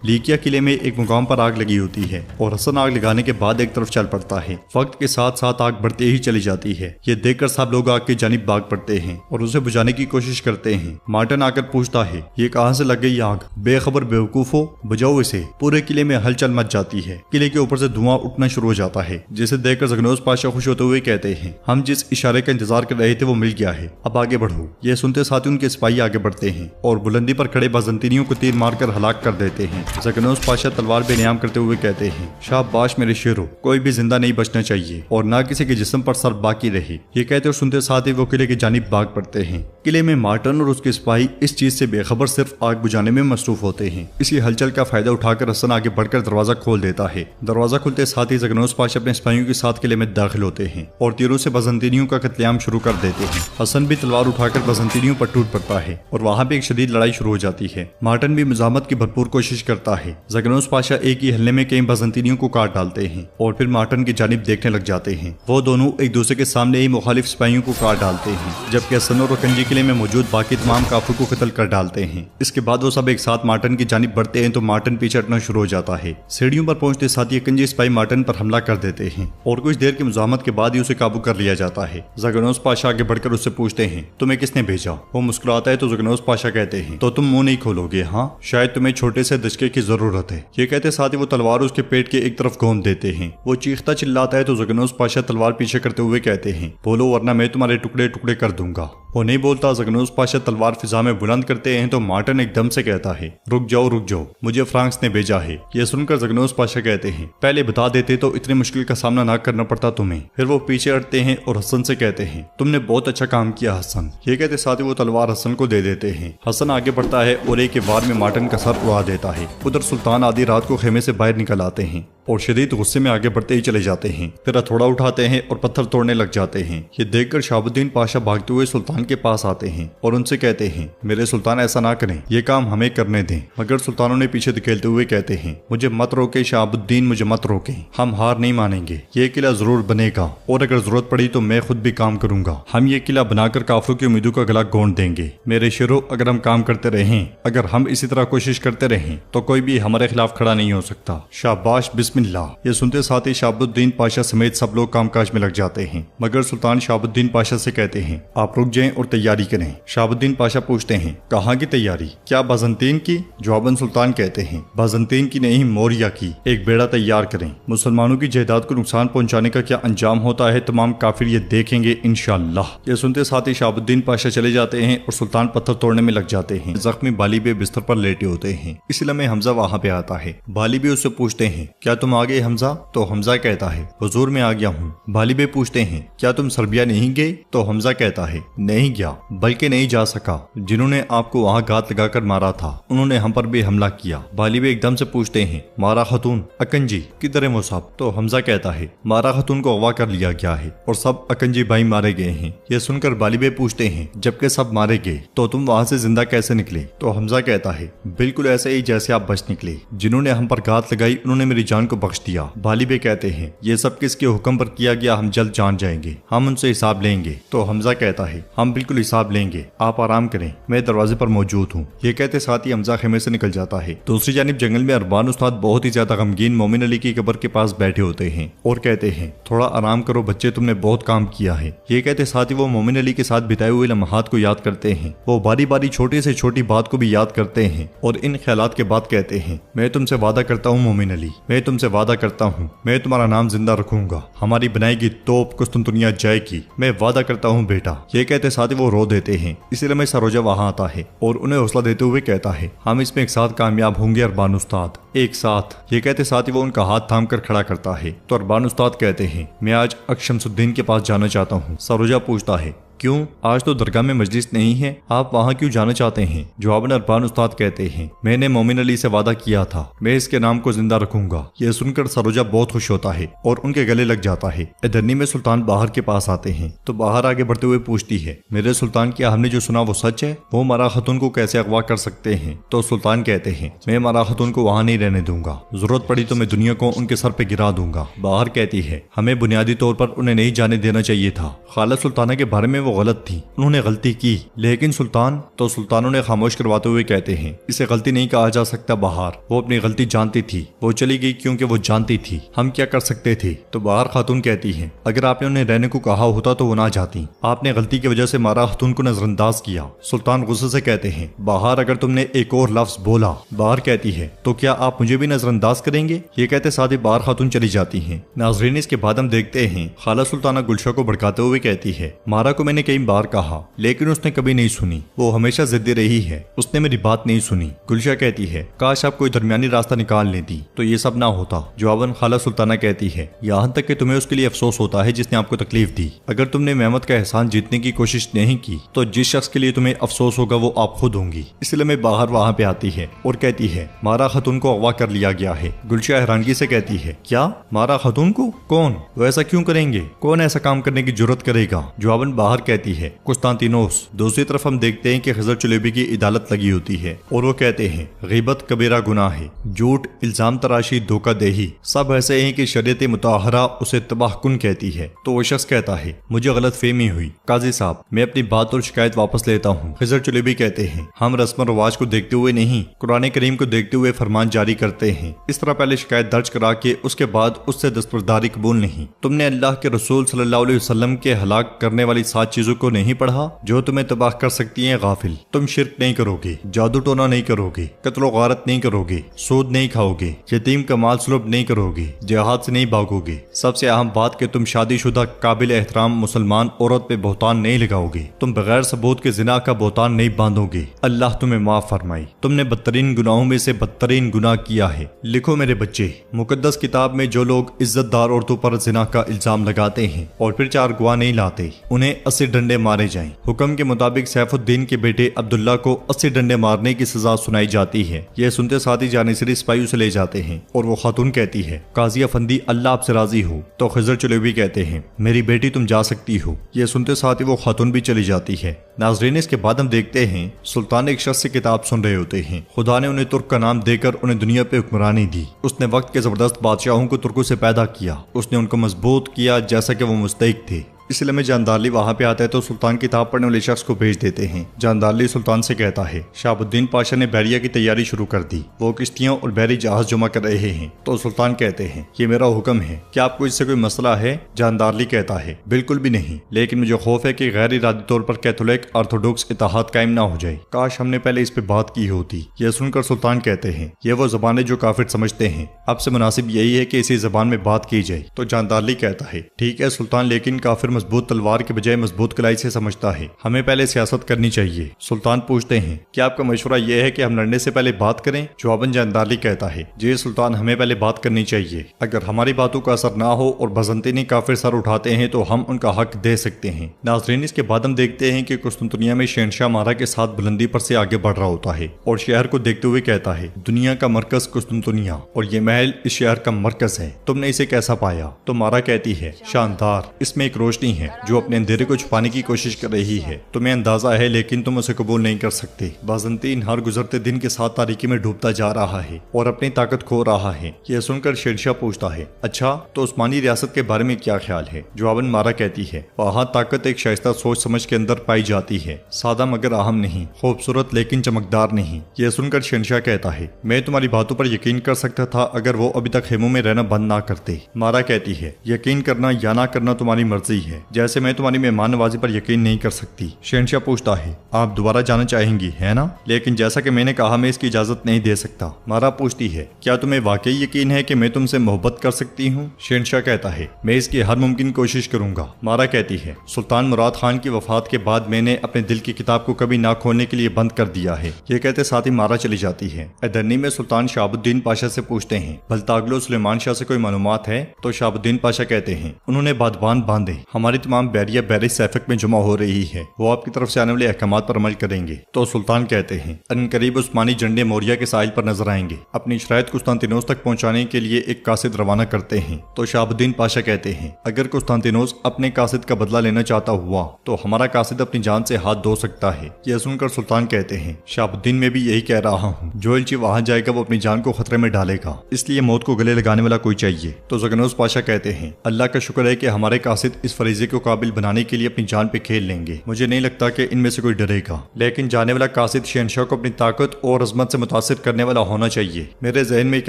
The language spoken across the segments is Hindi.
लीकिया किले में एक मुकाम पर आग लगी होती है और हसन आग लगाने के बाद एक तरफ चल पड़ता है। वक्त के साथ साथ आग बढ़ती ही चली जाती है। ये देखकर सब लोग आग की जानिब भाग पड़ते हैं और उसे बुझाने की कोशिश करते हैं। मार्टिन आकर पूछता है, ये कहाँ से लग गई आग? बेखबर बेवकूफो, बुझाओ इसे। पूरे किले में हलचल मच जाती है। किले के ऊपर से धुआं उठना शुरू हो जाता है, जिसे देखकर ज़गनोस पाशा खुश होते हुए कहते हैं, हम जिस इशारे का इंतजार कर रहे थे वो मिल गया है, अब आगे बढ़ो। ये सुनते साथ ही उनके सिपाही आगे बढ़ते हैं और बुलंदी पर खड़े बाज़ंतीनियों को तीर मारकर हलाक कर देते हैं। ज़गनोस पाशा तलवार बेनियाम करते हुए कहते हैं, शाबाश मेरे शेरों, कोई भी जिंदा नहीं बचना चाहिए और ना किसी के जिस्म पर सर बाकी रहे। ये कहते और सुनते साथ ही वो किले की जानिब भाग पड़ते हैं। किले में मार्टिन और उसके सिपाही इस चीज से बेखबर सिर्फ आग बुझाने में मसरूफ होते हैं। इसी हलचल का फायदा उठाकर हसन आगे बढ़कर दरवाजा खोल देता है। दरवाजा खुलते साथ ही ज़गनोस पाशा अपने सिपाहियों के साथ किले में दाखिल होते हैं और तीरों से बाज़ंतीनियों का कत्लेआम शुरू कर देते हैं। हसन भी तलवार उठाकर बाज़ंतीनियों पर टूट पड़ता है और वहाँ भी एक शदीद लड़ाई शुरू हो जाती है। मार्टिन भी मुजामत की भरपूर कोशिश करता है। ज़गनोस पाशा एक ही हल्ले में कई बाज़ंतीनियों को काट डालते हैं और फिर मार्टिन की जानिब देखने लग जाते हैं। वो दोनों एक दूसरे के सामने ही मुखालिफ सिपाहियों को काट डालते हैं, जबकि हसन और रकंजी किले में मौजूद बाकी तमाम काफिरों को कत्ल कर डालते हैं। इसके बाद वो सब एक साथ मार्टिन की जानिब बढ़ते हैं तो मार्टिन पीछे हटना शुरू हो जाता है। सीढ़ियों पर पहुंचते साथ ही रकंजी सिपाही मार्टिन पर हमला कर देते हैं और कुछ देर की मुजामत के बाद ही उसे काबू कर लिया जाता है। ज़गनोस पाशा आगे बढ़कर उससे पूछते हैं, तुम्हें किसने भेजा? वो मुस्कुराता है तो ज़गनोस पाशा कहते हैं, तो तुम मुंह नहीं खोलोगे? हाँ, शायद तुम्हें छोटे से दशके की जरूरत है। ये कहते साथ ही वो तलवार उसके पेट के एक तरफ घोंप देते हैं। वो चीखता चिल्लाता है तो ज़गनोस पाशा तलवार पीछे करते हुए कहते हैं, बोलो वरना मैं तुम्हारे टुकड़े टुकड़े कर दूंगा। वो नहीं बोलता। ज़गनोस पाशा तलवार फिजा में बुलंद करते हैं तो मार्टिन एकदम से कहता है, रुक जाओ, मुझे फ्रांस ने भेजा है। ये सुनकर ज़गनोस पाशा कहते हैं, पहले बता देते तो इतनी मुश्किल का सामना ना करना पड़ता तुम्हें। फिर वो पीछे हटते हैं और हसन से कहते हैं, तुमने बहुत अच्छा काम किया हसन। ये कहते साथ ही वो तलवार हसन को दे देते हैं। हसन आगे बढ़ता है और एक वार में मार्टिन का सर उड़ा देता है। उधर सुल्तान आधी रात को खेमे से बाहर निकल आते हैं और शदीद गुस्से में आगे बढ़ते ही चले जाते हैं। फिर हथौड़ा उठाते हैं और पत्थर तोड़ने लग जाते हैं। ये देखकर शहाबुद्दीन पाशा भागते हुए सुल्तान के पास आते हैं और उनसे कहते हैं, मेरे सुल्तान ऐसा ना करें, ये काम हमें करने दें। मगर सुल्तानों ने पीछे धकेलते हुए कहते हैं, मुझे मत रोके शहाबुद्दीन, मुझे मत रोके, हम हार नहीं मानेंगे। ये किला जरूर बनेगा और अगर जरूरत पड़ी तो मैं खुद भी काम करूंगा। हम ये किला बनाकर काफिरों की उम्मीदों का गला घोंट देंगे। मेरे शेरों, अगर हम काम करते रहें, अगर हम इसी तरह कोशिश करते रहें तो कोई भी हमारे खिलाफ खड़ा नहीं हो सकता। शाबाश, बिस्मिल्लाह। ये सुनते साथ ही शहाबुद्दीन पाशा समेत सब लोग कामकाज में लग जाते हैं। मगर सुल्तान शहाबुद्दीन पाशा से कहते हैं, आप रुक जाएं और तैयारी करें। शहाबुद्दीन पाशा पूछते हैं, कहाँ की तैयारी? क्या बाज़ंतीन की? जवाबन सुल्तान कहते हैं, बाज़ंतीन की नहीं, मोरिया की। एक बेड़ा तैयार करें। मुसलमानों की जायदाद को नुकसान पहुंचाने का क्या अंजाम होता है, तमाम काफिर ये देखेंगे इंशाअल्लाह। ये सुनते साथ ही शहाबुद्दीन पाशा चले जाते हैं और सुल्तान पत्थर तोड़ने में लग जाते हैं। जख्मी बाली बे बिस्तर पर लेटे होते हैं। इसी लम्हे हमजा वहाँ पे आता है। बाली बे उससे पूछते हैं, क्या तुम आ गए हमजा? तो हमजा कहता है, हुजूर मैं आ गया हूँ। बाली बे पूछते हैं, क्या तुम सर्बिया नहीं गए? तो हमजा कहता है, नहीं गया, बल्कि नहीं जा सका। जिन्होंने आपको वहाँ घात लगाकर मारा था उन्होंने हम पर भी हमला किया। बाली बे एकदम से पूछते हैं, मारा खतून अकंजी किधर है वो साहब? तो हमजा कहता है, मारा खतून को अगवा कर लिया गया है और सब अकंजी भाई मारे गए हैं। ये सुनकर बाली बे पूछते हैं, जबकि सब मारे गए तो तुम वहाँ से जिंदा कैसे निकले? तो हमजा कहता है, बिल्कुल ऐसे ही जैसे आप बच निकले। जिन्होंने हम पर घात लगाई उन्होंने मेरी जान को बख्श दिया। बाली बे कहते हैं, ये सब किसके हुक्म पर किया गया, हम जल्द जान जाएंगे, हम उनसे हिसाब लेंगे। तो हमजा कहता है, हम बिल्कुल हिसाब लेंगे, आप आराम करें, मैं दरवाजे पर मौजूद हूँ। ये कहते साथ ही हमजा खेमे से निकल जाता है। दूसरी जानिब जंगल में अरबान उस्ताद बहुत ही ज्यादा गमगीन मोमिन अली की कब्र के पास बैठे होते हैं और कहते हैं, थोड़ा आराम करो बच्चे, तुमने बहुत काम किया है। ये कहते साथ ही वो मोमिन अली के साथ बिताए हुए लम्हात को याद करते हैं। वो बारी बारी छोटी से छोटी बात को भी याद करते हैं और इन ख्यालात के बाद कहते हैं, मैं तुमसे वादा करता हूँ मोमिन अली, मैं तुमसे वादा करता हूँ, मैं तुम्हारा नाम जिंदा रखूंगा। हमारी बनाएगी तोप कुस्तुनतुनिया जाएगी, मैं वादा करता हूँ बेटा। ये कहते साथ ही वो रो देते हैं। इसीलिए मैं सरोजा वहाँ आता है और उन्हें हौसला देते हुए कहता है, हम इसमें एक साथ कामयाब होंगे अरबान उस्ताद, एक साथ। ये कहते साथ ही वो उनका हाथ थाम कर खड़ा करता है। तो अरबान उस्ताद कहते हैं, मैं आज अकशमसुद्दीन के पास जाना चाहता हूँ। सरोजा पूछता है, क्यों? आज तो दरगाह में मजलिस नहीं है, आप वहाँ क्यों जाना चाहते हैं? जवाबन अरबान उस्ताद कहते हैं, मैंने मोमिन अली से वादा किया था, मैं इसके नाम को जिंदा रखूंगा। यह सुनकर सरोजा बहुत खुश होता है और उनके गले लग जाता है। इधरनी में सुल्तान बाहर के पास आते हैं तो बाहर आगे बढ़ते हुए पूछती है, मेरे सुल्तान, क्या हमने जो सुना वो सच है? वो मारा खतून को कैसे अगवा कर सकते हैं? तो सुल्तान कहते हैं, मैं मारा खतून को वहाँ नहीं रहने दूंगा, जरूरत पड़ी तो मैं दुनिया को उनके सर पे गिरा दूंगा। बाहर कहती है, हमें बुनियादी तौर पर उन्हें नहीं जाने देना चाहिए था। खाला सुल्ताना के बारे में वो वो गलत थी, उन्होंने गलती की। लेकिन सुल्तानों ने खामोश करवाते हुए कहते हैं, इसे गलती नहीं कहा जा सकता बहार, वो अपनी गलती जानती थी, वो चली गई क्योंकि वो जानती थी। हम क्या कर सकते थे? तो बहार खातून कहती है, अगर आपने उन्हें रहने को कहा होता तो वो ना जाती। आपने गलती की वजह से मारा खातून को नजरअंदाज किया। सुल्तान गुस्से से कहते हैं, बहार अगर तुमने एक और लफ्ज बोला। बहार कहती है, तो क्या आप मुझे भी नजरअंदाज करेंगे? ये कहते साथ ही बहार खातून चली जाती हैं। नाजरीन, इसके बाद हम देखते हैं खाला सुल्ताना गुलशा को भड़काते हुए कहती है, मारा को मैंने कई बार कहा लेकिन उसने कभी नहीं सुनी, वो हमेशा जिद्दी रही है, उसने मेरी बात नहीं सुनी। गुलशा कहती है, काश आप कोई दरमियानी रास्ता निकाल लेती तो ये सब ना होता। जवाबन खाला सुल्ताना कहती है, यहाँ तक कि तुम्हें उसके लिए अफसोस होता है जिसने आपको तकलीफ दी। अगर तुमने मेहमत का एहसान जीतने की कोशिश नहीं की तो जिस शख्स के लिए तुम्हें अफसोस होगा वो आप खुद होंगी। इसलिए मैं बाहर वहाँ पे आती है और कहती है, मारा खातून को अगवा कर लिया गया है। गुलशा हैरानगी से कहती है, क्या मारा खातून को? कौन? वो ऐसा क्यों करेंगे? कौन ऐसा काम करने की जुर्रत करेगा? जवाबन बाहर कहती है, कुस्तांतिनोस। दूसरी तरफ हम देखते हैं कि खिजर चुलेबी की अदालत लगी होती है और वो कहते हैं, गीबत कबीरा गुनाह है, झूठ, इल्जाम तराशी, धोखाधड़ी सब ऐसे हैं कि शरीयत मुताहरा उसे तबाहकुन कहती है। तो वो शख्स कहता है, मुझे गलत फहमी हुई, काजी साहब मैं अपनी बात और शिकायत वापस लेता हूँ। खिजर चुलेबी कहते हैं, हम रस्म रवाज को देखते हुए नहीं, कुरान करीम को देखते हुए फरमान जारी करते हैं। इस तरह पहले शिकायत दर्ज करा के उसके बाद उससे दस्तबरदारी कबूल नहीं। तुमने अल्लाह के रसूल सल्लल्लाहु अलैहि वसल्लम के हलाक करने वाली 7 चीजों को नहीं पढ़ा जो तुम्हें तबाह कर सकती हैं। गाफिल, तुम शिर्क नहीं करोगे, जादू टोना नहीं करोगे, कत्ल गारत नहीं करोगे, सूद नहीं खाओगे, यतीम का माल सुलभ नहीं करोगे, जिहाद से नहीं भागोगे। सबसे अहम बात कि तुम शादीशुदा काबिल एहतराम मुसलमान औरत पे बहुतान नहीं लगाओगे, तुम बगैर सबूत के जिना का बहुतान नहीं बांधोगे। अल्लाह तुम्हें माफ फरमाए। तुमने बदतरीन गुनाहों में से बदतरीन गुनाह किया है। लिखो मेरे बच्चे, मुकद्दस किताब में जो लोग इज्जतदार औरतों पर जिना का इल्जाम लगाते हैं और फिर 4 गवाह नहीं लाते, उन्हें 80 डंडे मारे जाएं। हुक्म के मुताबिक सैफुद्दीन के बेटे अब्दुल्ला को 80 डंडे मारने की सजा सुनाई जाती है। यह सुनते साथ ही जानिसरी सिपाही उसे ले जाते हैं और वो खातून कहती है, काजी अफंदी अल्लाह आपसे राजी हो। तो खिजर चुलेबी कहते हैं, मेरी बेटी तुम जा सकती हो। यह सुनते साथ ही वो खातून भी चली जाती है। नाजरीन, इसके बाद हम देखते हैं सुल्तान एक शख्स से किताब सुन रहे होते हैं। खुदा ने उन्हें तुर्क का नाम देकर उन्हें दुनिया पे हुक्मरानी दी। उसने वक्त के जबरदस्त बादशाहों को तुर्कों से पैदा किया। उसने उनको मजबूत किया जैसा कि वो मुस्तहिक थे। इसलिए में जानदारली वहाँ पे आता है तो सुल्तान किताब पढ़ने वाले शख्स को भेज देते हैं। जानदारली सुल्तान से कहता है, शहाबुद्दीन पाशा ने बैरिया की तैयारी शुरू कर दी, वो किश्तियां और बैरी जहाज जमा कर रहे हैं। तो सुल्तान कहते हैं, ये मेरा हुक्म है, क्या आपको इससे कोई मसला है? जानदारली कहता है, बिल्कुल भी नहीं, लेकिन मुझे खौफ है कि गैर इरादी तौर पर कैथोलिक ऑर्थोडॉक्स इत्तेहाद कायम ना हो जाए। काश हमने पहले इस पे बात की होती। यह सुनकर सुल्तान कहते हैं, ये वो जबान है जो काफिर समझते हैं, अब से मुनासिब यही है कि इसी जबान में बात की जाए। तो जानदारली कहता है, ठीक है सुल्तान, लेकिन काफिर मजबूत तलवार के बजाय मजबूत कलाई से समझता है, हमें पहले सियासत करनी चाहिए। सुल्तान पूछते हैं, क्या आपका मशवरा यह है कि हम लड़ने से पहले बात करें? जवाबन जानदारली कहता है, जी सुल्तान, हमें पहले बात करनी चाहिए। अगर हमारी बातों का असर ना हो और बजंतीनी काफिर सर उठाते हैं तो हम उनका हक दे सकते हैं। नाजरीन, इसके बाद हम देखते हैं कि कुस्तुनतुनिया में शहनशाह मारा के साथ बुलंदी पर से आगे बढ़ रहा होता है और शहर को देखते हुए कहता है, दुनिया का मरकज कुस्तुनतुनिया और ये महल इस शहर का मरकज है, तुमने इसे कैसा पाया? तो मारा कहती है, शानदार, इसमें एक रोशनी है जो अपने अंधेरे को छुपाने की कोशिश कर रही है। तुम्हें अंदाजा है लेकिन तुम उसे कबूल नहीं कर सकते। बाज़ंतीन हर गुजरते दिन के साथ तारीकी में डूबता जा रहा है और अपनी ताकत खो रहा है। यह सुनकर शहनशाह पूछता है, अच्छा तो उस्मानी रियासत के बारे में क्या ख्याल है? जवाबन मारा कहती है, वहाँ ताकत एक शाइस्ता सोच समझ के अंदर पाई जाती है, सादा मगर अहम नहीं, खूबसूरत लेकिन चमकदार नहीं। यह सुनकर शहनशाह कहता है, मैं तुम्हारी बातों पर यकीन कर सकता था अगर वो अभी तक खेमों में रहना बंद ना करते। मारा कहती है, यकीन करना या ना करना तुम्हारी मर्जी है, जैसे मैं तुम्हारी मेहमान नवाजी पर यकीन नहीं कर सकती। शहनशाह पूछता है, आप दोबारा जाना चाहेंगी है ना? लेकिन जैसा कि मैंने कहा मैं इसकी इजाजत नहीं दे सकता। मारा पूछती है, क्या तुम्हें वाकई यकीन है कि मैं तुमसे मोहब्बत कर सकती हूँ? शहनशाह कहता है, मैं इसकी हर मुमकिन कोशिश करूंगा। मारा कहती है, सुल्तान मुराद खान की वफात के बाद मैंने अपने दिल की किताब को कभी ना खोलने के लिए बंद कर दिया है। ये कहते साथ ही मारा चली जाती है। अदरनी में सुल्तान शहाबुद्दीन पाशा से पूछते हैं, बलतागलो सुलेमान शाह से कोई मालूमात है? तो शहाबुद्दीन पाशा कहते हैं, उन्होंने बादबान बांधे, हमारी तमाम बैरिया बैरिस सैफक में जमा हो रही है, वो आपकी तरफ से आने वाले अहकामात पर अमल करेंगे। तो सुल्तान कहते हैं, अनकरीब उस्मानी झंडे मोरिया के साहिल पर नजर आएंगे, अपनी शरायत कुस्तांतिनोस तक पहुंचाने के लिए एक कासिद रवाना करते हैं। तो शहाबुद्दीन पाशा कहते हैं, अगर कुस्तांतिनोस अपने कासिद का बदला लेना चाहता हुआ तो हमारा कासिद अपनी जान से हाथ धो सकता है। यह सुनकर सुल्तान कहते हैं, शहाबुद्दीन मैं भी यही कह रहा हूँ, जो एलची वहां जाएगा वो अपनी जान को खतरे में डालेगा, इसलिए मौत को गले लगाने वाला कोई चाहिए। तो जगनोस पाशा कहते हैं, अल्लाह का शुक्र है कि हमारे कासिद इस फरीजे को काबिल बनाने के लिए अपनी जान पे खेल लेंगे। मुझे नहीं लगता कि इनमें से कोई डरेगा, लेकिन जाने वाला कासिद शहनशाह को अपनी ताकत और अजमत से मुतासिर करने वाला होना चाहिए। मेरे जहन में एक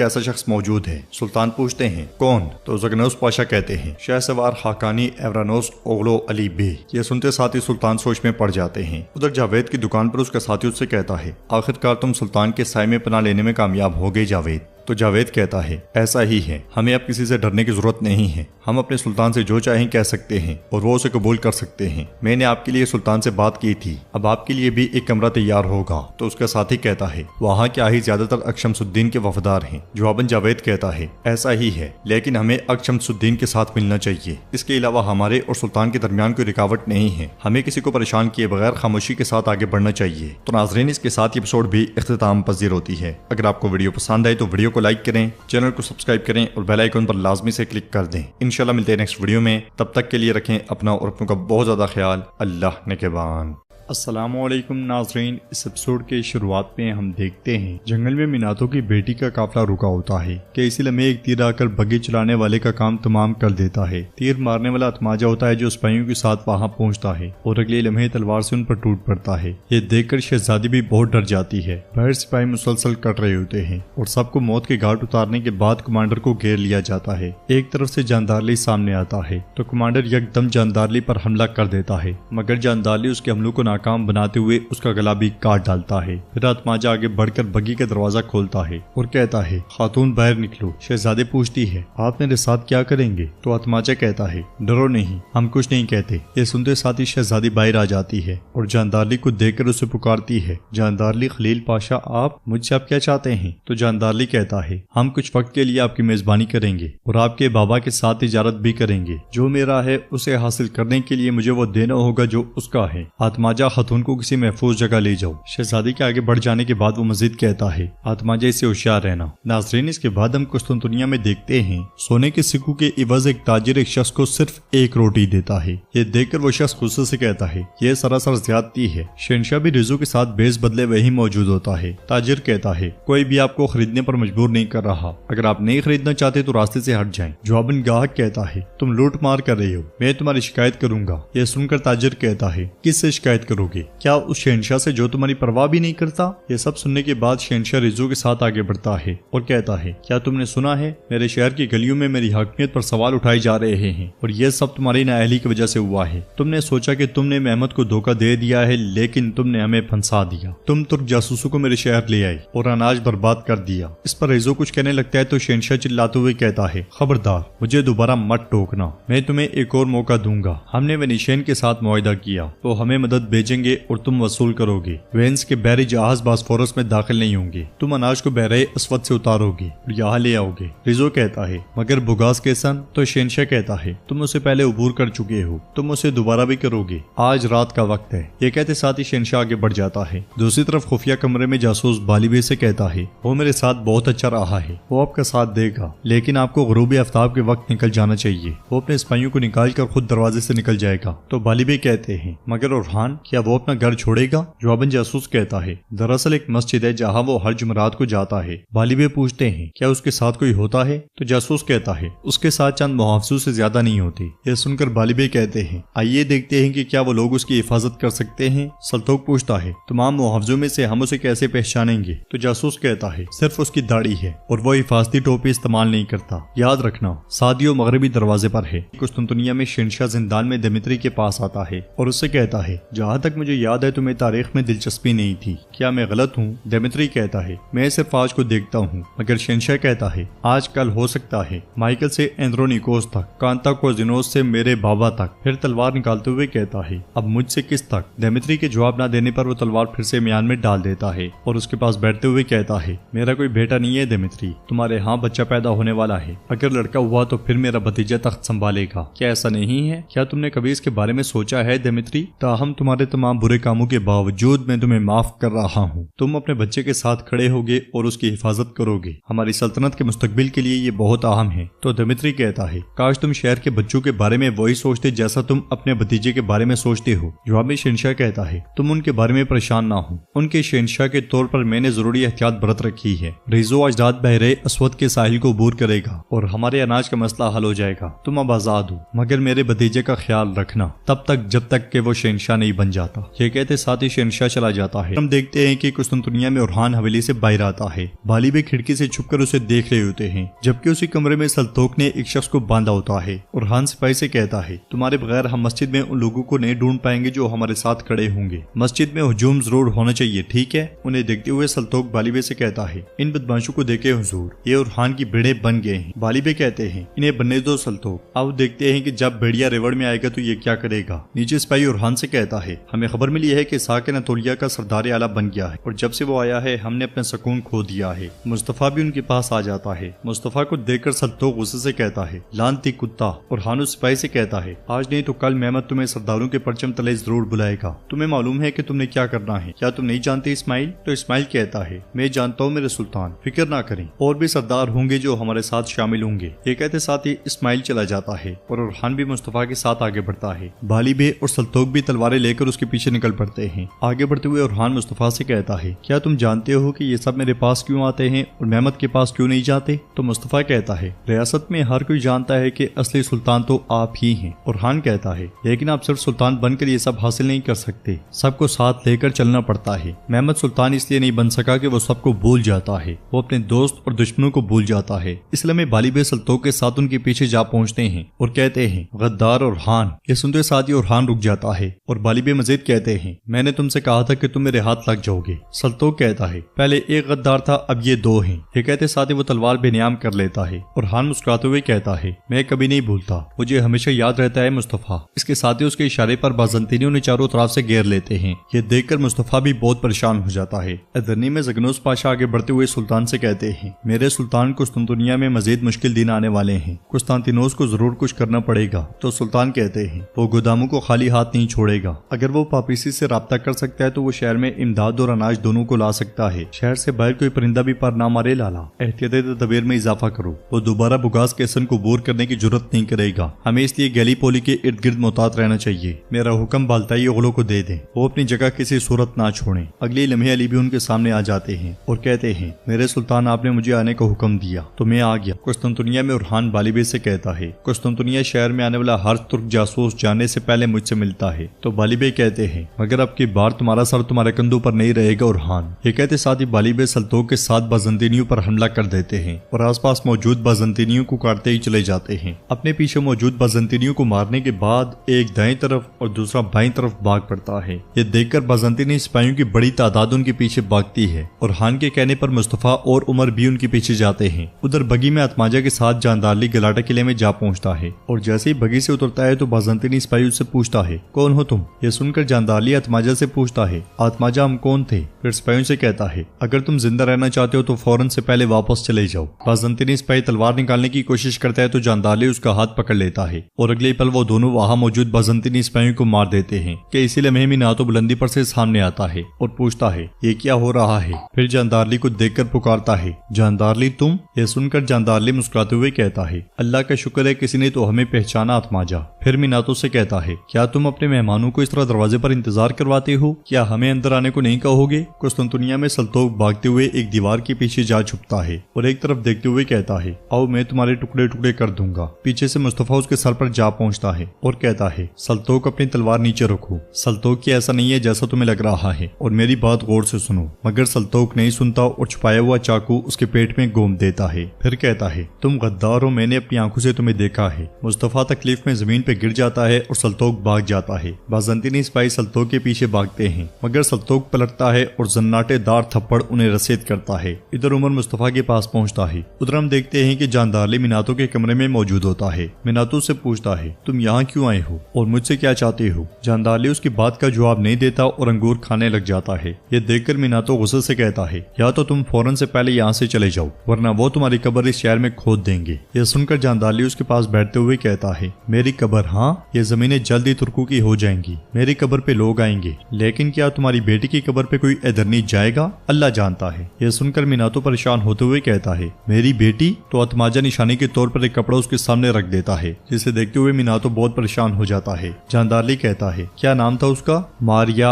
ऐसा शख्स मौजूद है। सुल्तान पूछते हैं कौन? तो जगनौस पाशा कहते हैं शहसवार हाकानी एवरानोस ओगलो अली बे। ये सुनते साथ ही सुल्तान सोच में पड़ जाते हैं। उधर जावेद की दुकान पर उसका साथी उससे कहता है आखिरकार तुम सुल्तान के साए में पनाह लेने में कामयाब हो गए जावेद। तो जावेद कहता है ऐसा ही है, हमें अब किसी से डरने की जरूरत नहीं है। हम अपने सुल्तान से जो चाहें कह सकते हैं और वो उसे कबूल कर सकते हैं। मैंने आपके लिए सुल्तान से बात की थी, अब आपके लिए भी एक कमरा तैयार होगा। तो उसका साथी कहता है वहाँ के आही ज्यादातर अकशमसुद्दीन के वफादार हैं। जवाबन जावेद कहता है ऐसा ही है, लेकिन हमें अकशमसुद्दीन के साथ मिलना चाहिए। इसके अलावा हमारे और सुल्तान के दरमियान कोई रुकावट नहीं है। हमें किसी को परेशान किए बगैर खामोशी के साथ आगे बढ़ना चाहिए। तो नाजरीन, इसके साथ एपिसोड भी इख्तिताम पजीर होती है। अगर आपको वीडियो पसंद आए तो वीडियो को लाइक करें, चैनल को सब्सक्राइब करें और बेल आइकन पर लाजमी से क्लिक कर दें। इंशाल्लाह मिलते हैं नेक्स्ट वीडियो में। तब तक के लिए रखें अपना और अपनों का बहुत ज्यादा ख्याल। अल्लाह निगहबान। अस्सलामुअलैकुम नाज़रीन, इस एपिसोड के शुरुआत में हम देखते हैं जंगल में मिनातों की बेटी का काफिला रुका होता है कि इसी लम्हे एक तीर आकर बग्घी चलाने वाले का काम तमाम कर देता है। तीर मारने वाला अतमाजा होता है जो सिपाहियों के साथ वहां पहुंचता है और अगले लम्हे तलवार से उन पर टूट पड़ता है। ये देखकर शहजादी भी बहुत डर जाती है। बाहर सिपाही मुसलसल कट रहे होते हैं और सबको मौत के घाट उतारने के बाद कमांडर को घेर लिया जाता है। एक तरफ से जानदारली सामने आता है तो कमांडर यकदम जानदारली पर हमला कर देता है, मगर जानदारली उसके हमलों को नाकाम बनाते हुए उसका गला भी काट डालता है। फिर आत्माजा आगे बढ़कर बग्घी का दरवाजा खोलता है और कहता है खातून बाहर निकलो। शहजादी पूछती है आप मेरे साथ क्या करेंगे? तो आत्माजा कहता है डरो नहीं, हम कुछ नहीं कहते। ये सुनते साथ ही शहजादी बाहर आ जाती है और जानदारली को देखकर उसे पुकारती है जानदारली खलील पाशा, आप मुझसे आप क्या चाहते हैं? तो जानदारली कहता है हम कुछ वक्त के लिए आपकी मेजबानी करेंगे और आपके बाबा के साथ तिजारत भी करेंगे। जो मेरा है उसे हासिल करने के लिए मुझे वो देना होगा जो उसका है। आत्माजा खातून को किसी महफूज जगह ले जाओ। शहजादी के आगे बढ़ जाने के बाद वो मजीद कहता है आत्माजा इससे होशियार रहना। नाजरीन, इसके बाद हम कुस्तुनतुनिया में देखते हैं सोने के सिक्कों के इवज एक ताजिर एक शख्स को सिर्फ एक रोटी देता है। ये देखकर वो शख्स गुस्से से कहता है ये सरासर ज्यादती है। शहनशाह भी रिजू के साथ बेस बदले वही मौजूद होता है। ताजिर कहता है कोई भी आपको खरीदने पर मजबूर नहीं कर रहा, अगर आप नहीं खरीदना चाहते तो रास्ते से हट जाएं। जवाबन गाहक कहता है तुम लूट मार कर रहे हो, मैं तुम्हारी शिकायत करूंगा। यह सुनकर ताजिर कहता है किससे शिकायत करोगे? क्या उस शहनशाह से जो तुम्हारी परवाह भी नहीं करता? ये सब सुनने के बाद शहनशाह रिजू के साथ आगे बढ़ता है और कहता है क्या तुमने सुना है मेरे शहर की गलियों में मेरी हकमियत पर सवाल उठाए जा रहे हैं और यह सब तुम्हारी नाअहली की वजह से हुआ है। तुमने सोचा कि तुमने महमद को धोखा दे दिया है, लेकिन तुमने हमें फंसा दिया। तुम तुर्क जासूसों को मेरे शहर ले आई और अनाज बर्बाद कर दिया। इस पर रिजू कुछ कहने लगता है तो शहनशाह चिल्लाते हुए कहता है खबरदार, मुझे दोबारा मत टोकना, मैं तुम्हें एक और मौका दूंगा। हमने वेनिशियन के साथ मुआहदा किया तो हमें मदद भेजेंगे और तुम वसूल करोगे। वेंस के बहरी जहाज बास्फोरस में दाखिल नहीं होंगे। तुम अनाज को बहरे अस्वद से उतारोगे और यहाँ ले आओगे। रिजो कहता है मगर बुगास के सन? तो शहनशाह कहता है तुम उसे पहले उबूर कर चुके हो, तुम उसे दोबारा भी करोगे। आज रात का वक्त है। ये कहते साथ ही शहनशाह आगे बढ़ जाता है। दूसरी तरफ खुफिया कमरे में जासूस बालिबे से कहता है वो मेरे साथ बहुत अच्छा रहा है, वो आपका साथ देगा, लेकिन आपको गुरूब आफ्ताब के वक्त निकल जाना चाहिए। वो अपने सिपाहियों को निकाल कर खुद दरवाजे से निकल जाएगा। तो बालिबे कहते हैं मगर उरहान, क्या वो अपना घर छोड़ेगा? जवाबन जासूस कहता है दरअसल एक मस्जिद है जहाँ वो हर जुमरात को जाता है। बालिबे पूछते हैं क्या उसके साथ कोई होता है? तो जासूस कहता है उसके साथ चंद मुहाफिजों से ज्यादा नहीं होती। यह सुनकर बालिबे कहते हैं आइए देखते हैं कि क्या वो लोग उसकी हिफाजत कर सकते हैं। सल्तोक पूछता है तमाम मुहाफिजों में से हम उसे कैसे पहचानेंगे? तो जासूस कहता है सिर्फ उसकी दाढ़ी है और वो हिफाजती टोपी इस्तेमाल नहीं करता। याद रखना सादियो मगरबी दरवाजे पर है। कुस्तुनतुनिया में शहनशाह जिंदान में दमित्री के पास आता है और उससे कहता है जहाँ तक मुझे याद है तुम्हें तारीख में दिलचस्पी नहीं थी, क्या मैं गलत हूँ? दमित्री कहता है मैं सिर्फ आज को देखता हूँ। मगर शहनशाह कहता है आज कल हो सकता है। माइकल से एंड्रोनिकोस तक, कांता कोजिनोस से मेरे बाबा तक। फिर तलवार निकालते हुए कहता है अब मुझसे किस तक? दमित्री के जवाब न देने पर वो तलवार फिर से म्यान में डाल देता है और उसके पास बैठते हुए कहता है मेरा कोई बेटा नहीं है दमित्री, तुम्हारे यहाँ बच्चा पैदा होने वाला है। अगर लड़का हुआ तो फिर मेरा भतीजा तख्त संभालेगा। क्या ऐसा नहीं है? क्या तुमने कभी इसके बारे में सोचा है दमित्री? ताहम तुम्हारे तमाम बुरे कामों के बावजूद मैं तुम्हें माफ कर रहा हूँ। तुम अपने बच्चे के साथ खड़े होगे और उसकी हिफाजत करोगे। हमारी सल्तनत के मुस्तकबिल के लिए ये बहुत अहम है। तो दमित्री कहता है, काश तुम शहर के बच्चों के बारे में वही सोचते जैसा तुम अपने भतीजे के बारे में सोचते हो। जवाब में शहंशाह कहता है, तुम उनके बारे में परेशान ना हो। उनके शहंशाह के तौर पर मैंने जरूरी एहतियात बरत रखी है। रेजो आज रात बहरे अस्वद के साहिल को अबूर करेगा और हमारे अनाज का मसला हल हो जाएगा। तुम अब आजाद हो, मगर मेरे भतीजे का ख्याल रखना तब तक जब तक कि वो शहंशाह नहीं बन जाता। ये कहते साथ ही शहंशाह चला जाता है। हम देखते हैं कि कुस्तुनतुनिया में उरहान हवेली से बाहर आता है। बालिबे खिड़की से छुपकर उसे देख रहे होते हैं, जबकि उसी कमरे में सल्तोक ने एक शख्स को बांधा होता है। उरहान सिपाही से कहता है, तुम्हारे बगैर हम मस्जिद में उन लोगों को नहीं ढूंढ पाएंगे जो हमारे साथ खड़े होंगे। मस्जिद में हुजूम जरूर होना चाहिए, ठीक है? उन्हें देखते हुए सल्तोक बालिबे से कहता है, इन बदमाशों को देखे हुजूर, ये उरहान की भेड़े बन गए हैं। बालिबे कहते हैं, इन्हें बनने दो सल्तोक। अब देखते हैं कि जब भेड़िया रेवड़ में आएगा तो ये क्या करेगा। नीचे सिपाही उरहान से कहता है, हमें खबर मिली है कि साकिन अतोलिया का सरदार आला बन गया है और जब से वो आया है हमने अपना सुकून खो दिया है। मुस्तफा भी उनके पास आ जाता है। मुस्तफा को देखकर सल्तोक गुस्से से कहता है, लानती कुत्ता। और हानू सिपाही से कहता है, आज नहीं तो कल मेहमद तुम्हें सरदारों के परचम तले जरूर बुलाएगा। तुम्हें मालूम है कि तुमने क्या करना है, क्या तुम नहीं जानते इस्माइल? तो इस्माइल कहता है, मैं जानता हूँ मेरे सुल्तान, फिक्र ना करें, और भी सरदार होंगे जो हमारे साथ शामिल होंगे। ये कहते साथ ही इस्माइल चला जाता है और उरहान भी मुस्तफा के साथ आगे बढ़ता है। बालिबे और सल्तोक भी तलवारें लेकर उसके पीछे निकल पड़ते हैं। आगे बढ़ते हुए उरहान मुस्तफा से कहता है, क्या तुम जानते हो कि ये सब मेरे पास क्यों आते हैं और मेहमद के पास क्यों नहीं जाते? तो मुस्तफा कहता है, रियासत में हर कोई जानता है कि असली सुल्तान तो आप ही हैं। उरहान कहता है, लेकिन आप सिर्फ सुल्तान बनकर ये सब हासिल नहीं कर सकते, सबको साथ लेकर चलना पड़ता है। मेहमद सुल्तान इसलिए नहीं बन सका कि वो सबको भूल जाता है, वो अपने दोस्त और दुश्मनों को भूल जाता है। इसलिए में बालिबे सल्तोक के साथ उनके पीछे जा पहुंचते हैं और कहते हैं, गद्दार उरहान। ये सुनते साथ ही उरहान रुक जाता है और बालिबे मजीद कहते हैं, मैंने तुमसे कहा था कि तुम मेरे हाथ लग जाओगे। सल्तोक कहता है, पहले एक गद्दार था, अब ये दो हैं। ये कहते साथ ही वो तलवार बेनियाम कर लेता है। उरहान मुस्कुराते हुए कहता है, मैं कभी नहीं भूलता, मुझे हमेशा याद रहता है मुस्तफा। इसके साथ ही उसके इशारे पर बाज़ंतीनियों ने चारों तरफ से घेर लेते हैं। ये देखकर मुस्तफा भी बहुत परेशान हो जाता है। अदरनी में जगनोस पाशा आगे बढ़ते हुए सुल्तान से कहते हैं, मेरे सुल्तान कुस्तुनतुनिया में मजीद मुश्किल दिन आने वाले हैं, कुस्तांतिनोस को जरूर कुछ करना पड़ेगा। तो सुल्तान कहते हैं, वो गोदामों को खाली हाथ नहीं छोड़ेगा। अगर वो पापीसी से राब्ता कर सकता है तो वो शहर में इमदाद और अनाज दोनों को ला सकता है। शहर से बाहर कोई परिंदा भी पर ना मारे लाला। एहतियाती तदबीर में इजाफा करो। वो दोबारा बुगास के सन को बोर करने की जरूरत नहीं करेगा। हमें इसलिए गैलीपोली के इर्द गिर्द मोहतात रहना चाहिए। मेरा हुक्म बाल्ताई ओगलों को दे दें, वो अपनी जगह किसी सूरत ना छोड़ें। अगले लम्हे अली भी उनके सामने आ जाते हैं और कहते हैं, मेरे सुल्तान आपने मुझे आने का हुक्म दिया तो मैं आ गया। कुस्तुनतुनिया में उरहान बालिबे से कहता है, कुस्तुनतुनिया शहर में आने वाला हर तुर्क जासूस जाने से पहले मुझसे मिलता है। तो बालिबे कहते हैं, मगर अब की बार तुम्हारा सर तुम्हारे कंधों पर नहीं रहेगा उरहान। ये कहते साथ ही बालिबे सल्तोक के साथ बाज़ंतीनियों पर हमला कर देते हैं और आसपास मौजूद बाज़ंतीनियों को काटते ही चले जाते हैं। अपने पीछे मौजूद बाज़ंतीनियों को मारने के बाद एक दाएं तरफ और दूसरा बाएं तरफ भाग पड़ता है। ये देखकर बाज़ंतीनी सिपाहियों की बड़ी तादाद उनके पीछे भागती है और हान के कहने पर मुस्तफा और उमर भी उनके पीछे जाते हैं। उधर बगी में आत्माजा के साथ जानदारली गलाटा किले में जा पहुंचता है और जैसे ही बगी से उतरता है तो बाज़ंतीनी सिपाही उससे पूछता है, कौन हो तुम? ये सुनकर जानदारली आत्माजा से पूछता है, आत्माजा हम कौन थे? फिर सिपाहियों से कहता है, अगर तुम जिंदा रहना चाहते हो तो फौरन से पहले वापस चले जाओ। बाज़ंतीनी सिपाही तलवार निकालने की कोशिश करता है तो जानदारली उसका हाथ पकड़ लेता है और अगले पल वो दोनों वहां मौजूद बाज़ंतीनी सिपाहियों को मार देते हैं कि इसी लम्हे में नातो बुलंदी पर से सामने आता है और पूछता है, ये क्या हो रहा है? फिर जानदारली को देखकर पुकारता है, जानदारली तुम? ये सुनकर जानदारली मुस्कुराते हुए कहता है, अल्लाह का शुक्र है किसी ने तो हमें पहचाना आत्माजा। फिर मीनातो से कहता है, क्या तुम अपने मेहमानों को इस तरह दरवाजे पर इंतजार करवाते हो? क्या हमें अंदर आने को नहीं कहोगे? कुस्तुनतुनिया में सल्तोक भागते हुए एक दीवार के पीछे जा छुपता है और एक तरफ देखते हुए कहता है, आओ मैं तुम्हारे टुकड़े टुकड़े कर दूंगा। पीछे से मुस्तफा उसके सर पर जा पहुंचता है और कहता है, सल्तोक अपनी तलवार नीचे रखो। सल्तोक की ऐसा नहीं है जैसा तुम्हें लग रहा है और मेरी बात गौर से सुनो। मगर सल्तोक नहीं सुनता और छुपाया हुआ चाकू उसके पेट में गोम देता है। फिर कहता है, तुम गद्दार हो, मैंने अपनी आंखों से तुम्हें देखा है। मुस्तफा तकलीफ में जमीन पे गिर जाता है और सल्तोक भाग जाता है। बाज़ंतीनी सिपाही सल्तोक के पीछे भागते हैं मगर सल्तोक पलटता है और जन्नाटेदार थप्पड़ उन्हें रसीद करता है। इधर उमर मुस्तफा के पास पहुंचता है। उधर हम देखते हैं कि जानदारली मीनातो के कमरे में मौजूद होता है। मीनातो से पूछता है, तुम यहाँ क्यों आए हो और मुझसे क्या चाहते हो? जानदारली उसकी बात का जवाब नहीं देता और अंगूर खाने लग जाता है। ये देखकर मीनातो गुस्से से कहता है, या तो तुम फौरन से पहले यहाँ से चले जाओ वरना वो तुम्हारी कब्र इस शहर में खोद देंगे। यह सुनकर जानदारली उसके पास बैठते हुए कहता है, मेरी कब्र? हाँ, ये जमीनें जल्दी तुर्कों की हो जाएंगी। मेरी कब्र पे लोग आएंगे, लेकिन क्या तुम्हारी बेटी की कब्र पे कोई इधर नहीं जाएगा? अल्लाह जानता है। यह सुनकर मीनातो परेशान होते हुए कहता है, मेरी बेटी? तो अतमाजा निशानी के तौर पर एक कपड़ा उसके सामने रख देता है, जिसे देखते हुए मीनातो बहुत परेशान हो जाता है। जानदारली कहता है, क्या नाम था उसका? मारिया?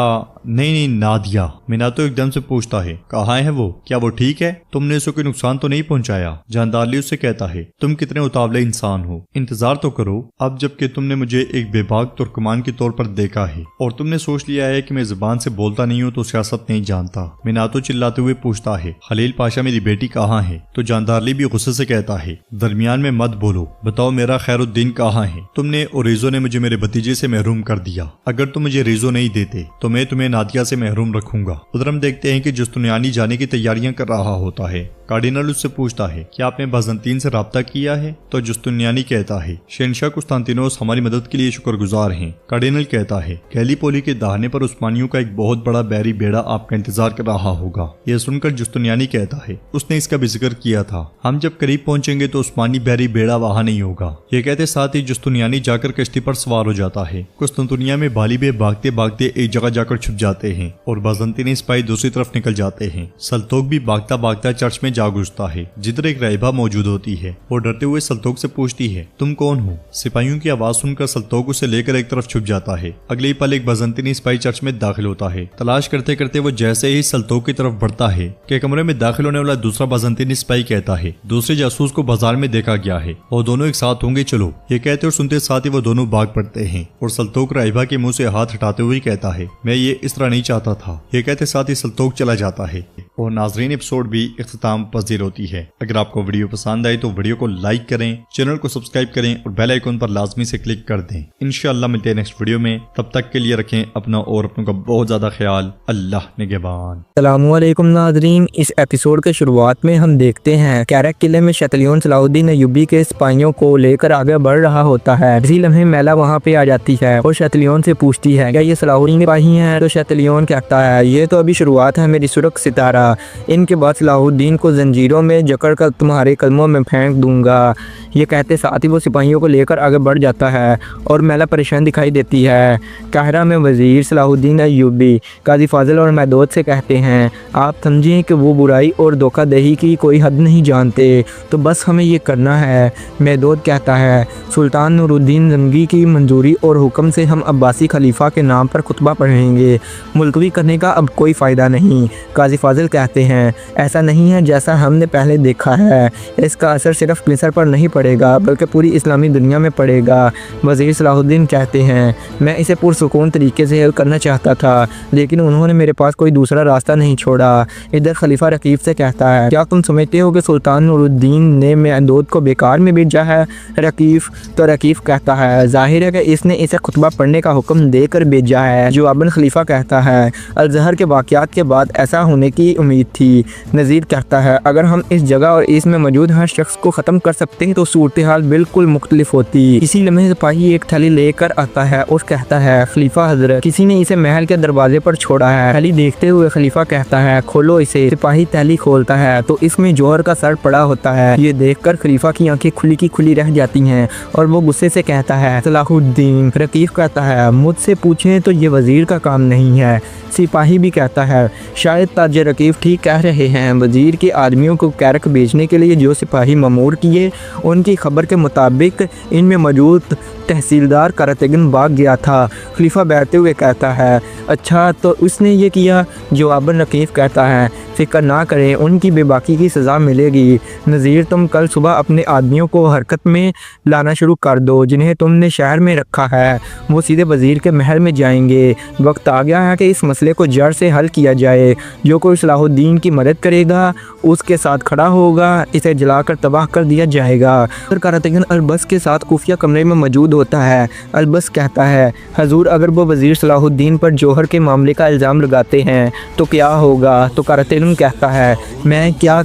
नहीं, नादिया। मीनातो एकदम से पूछता है, कहाँ है वो? क्या वो ठीक है? तुमने उसे कोई नुकसान तो नहीं पहुंचाया? जानदारली उससे कहता है, तुम कितने उतावले इंसान हो, इंतजार तो करो। अब जबकि तुमने मुझे एक बेबाक तुर्कमान के तौर पर देखा है और तुमने सोच लिया है कि मैं जुबान से बोलता नहीं हूँ तो सियासत नहीं जानता। मीनातो चिल्लाते हुए पूछता है, खलील पाशा मेरी बेटी कहाँ है? तो जानदारली भी गुस्से से कहता है, दरमियान में मत बोलो, बताओ मेरा खैरुद्दीन कहाँ है? तुमने और रिजो ने मुझे मेरे भतीजे से महरूम कर दिया। अगर तुम मुझे रिजो नहीं देते तो मैं तुम्हें नादिया से महरूम रखूंगा। उधर हम देखते हैं कि जुस्तुनियानी जाने की तैयारियां कर रहा होता है। कार्डिनल उससे पूछता है, क्या आपने बाज़ंतीन से राब्ता किया है? तो जुस्तुनियानी कहता है, शहंशाह कुस्तांतिनोस हमारी मदद के लिए शुक्रगुजार हैं। कार्डिनल कहता है, गैलीपोली के दाहिने पर उस्मानियों का एक बहुत बड़ा बैरी बेड़ा आपका इंतजार कर रहा होगा। यह सुनकर जुस्तुनियानी कहता है, उसने इसका भी जिक्र किया था। हम जब करीब पहुंचेंगे तो उस्मानी बैरी बेड़ा वहां नहीं होगा। ये कहते साथ ही जुस्तुनियानी जाकर कश्ती पर सवार हो जाता है। कुस्तांतिनिया में बालिबे भागते भागते एक जगह जाकर छुप जाते हैं और बाज़ंतीनी सिपाही दूसरी तरफ निकल जाते हैं। सल्तोक भी भागता भागता चर्च में जा घुसता है, जिधर एक राहिबा मौजूद होती है। वो डरते हुए सल्तोक से पूछती है, तुम कौन हो? सिपाहियों की आवाज सुनकर सल्तोक उसे लेकर एक तरफ छुप जाता है। अगले ही पल एक बाज़ंतीनी सिपाही चर्च में दाखिल होता है। तलाश करते करते वो जैसे ही सल्तोक की तरफ बढ़ता है कि कमरे में दाखिल होने वाला दूसरा बाज़ंतीनी सिपाही कहता है, दूसरे जासूस को बाजार में देखा गया है, वो दोनों एक साथ होंगे, चलो। ये कहते और सुनते साथ ही वो दोनों भाग पड़ते हैं और सल्तोक राहिबा के मुंह से हाथ हटाते हुए कहता है, मैं ये इस तरह नहीं चाहता था। ये कहते साथ ही सल्तोक चला जाता है और नाजरीन एपिसोड भी इख्तिताम पजीर होती है। अगर आपको वीडियो पसंद आई तो वीडियो को लाइक करें, चैनल को सब्सक्राइब करें और बेल आइकन पर लाजमी से क्लिक कर दें। इंशाअल्लाह मिलते हैं नेक्स्ट वीडियो में। तब तक के लिए रखें अपना और अपनों का बहुत ज्यादा ख्याल। अल्लाह निगहबान। अस्सलामुअलैकुम नाज़रीन, इस एपिसोड के शुरुआत में हम देखते हैं कैरक किले में शतलियोन सलाहुद्दीन अय्यूबी के सिपाहियों को लेकर आगे बढ़ रहा होता है। इसी लम्हे मैला वहाँ पे आ जाती है और शतलियोन से पूछती है, क्या ये सलाहुद्दीन सिपाही हैं? तो शतलियोन कहता है, ये तो अभी शुरुआत है मेरी सुरख सितारा, इनके बाद सलाहुद्दीन को जंजीरों में जकड़ कर तुम्हारे कदमों में फेंक दूंगा। ये कहते साथ ही वो सिपाहियों को लेकर आगे बढ़ जाता है और मैला परेशान दिखाई देती है। काहिरा में वजीर सलाहुद्दीन अय्यूबी काजी फाजिल और महदूद से कहते हैं, आप समझें कि वो बुराई और धोखाधड़ी की कोई हद नहीं जानते, तो बस हमें ये करना है। महदूद कहता है, सुल्तान नूरुद्दीन जंगी की मंजूरी और हुक्म से हम अब्बासी खलीफा के नाम पर खुतबा पढ़ेंगे, मुलतवी करने का अब कोई फ़ायदा नहीं। काजी फाजिल कहते हैं, ऐसा नहीं है जैसा हमने पहले देखा है, इसका असर सिर्फ मिस्र पर नहीं पड़ेगा बल्कि पूरी इस्लामी दुनिया में पड़ेगा। वज़ीर सलाहुद्दीन कहते हैं, मैं इसे पुरसुकून तरीके से हल करना चाहता था, लेकिन उन्होंने मेरे पास कोई दूसरा रास्ता नहीं छोड़ा। इधर खलीफा रकीब से कहता है, क्या तुम समझते हो कि सुल्तान नूरुद्दीन ने महदूद को बेकार में भेजा है? रकीब कहता है, जाहिर है कि इसने इसे खुतबा पढ़ने का हुक्म देकर भेजा है। जवाबन खलीफा कहता है, अल-ज़हर के वाक़यात के बाद ऐसा होने की उम्मीद थी। नज़ीर कहता है, अगर हम इस जगह और इसमें मौजूद हर शख्स को ख़त्म कर सकते हैं तो सूरत हाल बिल्कुल मुख्तलिफ होती। इसी लम्हे सिपाही एक थैली लेकर आता है और कहता है, खलीफा हजरत, किसी ने इसे महल के दरवाजे पर छोड़ा है। थैली देखते हुए खलीफा कहता है, खोलो इसे। सिपाही थैली खोलता है तो इसमें जौहर का सर पड़ा होता है। ये देखकर खलीफा की आंखें खुली की खुली रह जाती हैं और वो गुस्से से कहता है, सलाहुद्दीन। रकीब कहता है, मुझसे पूछें तो ये वजीर का काम नहीं है। सिपाही भी कहता है, शायद ताज रकीब ठीक कह रहे हैं, वजीर के आदमियों को कैरक बेचने के लिए जो सिपाही ममूर किए, उनकी खबर के मुताबिक इनमें मौजूद तहसीलदार करतगन भाग गया था। खलीफा बैठते हुए कहता है, अच्छा तो उसने ये किया? जवाबन रकीब कहता है, फिक्र ना करें, उनकी बेबाकी की सज़ा मिलेगी। नज़ीर, तुम कल सुबह अपने आदमियों को हरकत में लाना शुरू कर दो, जिन्हें तुमने शहर में रखा है वो सीधे वज़ीर के महल में जाएंगे। वक्त आ गया है कि इस मसले को जड़ से हल किया जाए। जो कोई सलाहुद्दीन की मदद करेगा उसके साथ खड़ा होगा, इसे जलाकर तबाह कर दिया जाएगा। करतगन अलबस के साथ खुफिया कमरे में मौजूद होता है। अलबस कहता है, हजूर, अगर वो वज़ीर सलाहुद्दीन पर जौहर के मामले का इल्ज़ाम लगाते हैं तो क्या होगा? तो करतगन कहता है, मैं क्या